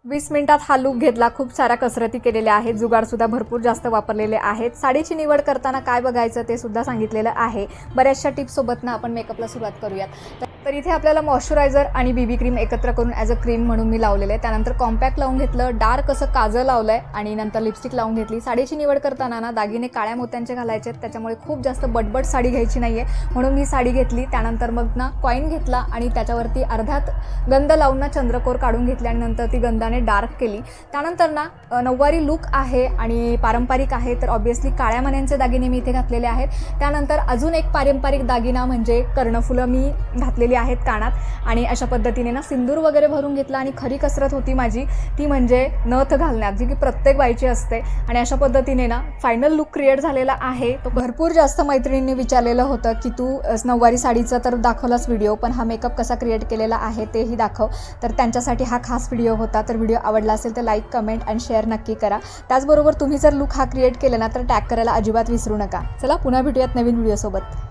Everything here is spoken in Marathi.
20 मिनिटात हा लुक घेतला. खूप साऱ्या कसरती केलेल्या आहेत, जुगाडसुद्धा भरपूर जास्त वापरलेले आहेत. साडीची निवड करताना काय बघायचं ते सुद्धा सांगितलेलं आहे. बऱ्याचशा टिप्ससोबत ना आपण मेकअपला सुरुवात करूयात. तर इथे आपल्याला मॉइश्चरायझर आणि बीबी क्रीम एकत्र करून ॲज अ क्रीम म्हणून मी लावलेलं आहे. त्यानंतर कॉम्पॅक्ट लावून घेतलं, डार्क असं काजळ लावलं आहे आणि नंतर लिपस्टिक लावून घेतली. साडीची निवड करताना ना दागिने काळ्या मोत्यांचे घालायचे आहेत, त्याच्यामुळे खूप जास्त बटबट साडी घ्यायची नाही आहे म्हणून मी साडी घेतली. त्यानंतर मग ना कॉईन घेतला आणि त्याच्यावरती अर्ध्यात गंध लावून ना चंद्रकोर काढून घेतली आणि नंतर ती गंधाने डार्क केली. त्यानंतर ना नऊवारी लुक आहे आणि पारंपरिक आहे, तर ऑब्व्हियसली काळ्या मण्यांचे दागिने मी इथे घातलेले आहेत. त्यानंतर अजून एक पारंपरिक दागिना म्हणजे कर्णफुलं मी घातलेली आहेत कानात आणि अशा पद्धतीने ना सिंदूर वगैरे भरून घेतला. आणि खरी कसरत होती माझी ती म्हणजे नथ घालण्यात, जी की प्रत्येक बाईची असते. आणि अशा पद्धतीने ना फायनल लुक क्रिएट झालेला आहे. तो भरपूर जास्त मैत्रिणींनी विचारलेलं होतं की तू नऊवारी साडीचा तर दाखवलाच व्हिडिओ, पण हा मेकअप कसा क्रिएट केलेला आहे तेही दाखव. तर त्यांच्यासाठी हा खास व्हिडिओ होता. तर व्हिडिओ आवडला असेल तर लाईक, कमेंट आणि शेअर नक्की करा. त्याचबरोबर तुम्ही जर लुक हा क्रिएट केला ना तर टॅग करायला अजिबात विसरू नका. चला पुन्हा भेटूयात नवीन व्हिडिओसोबत.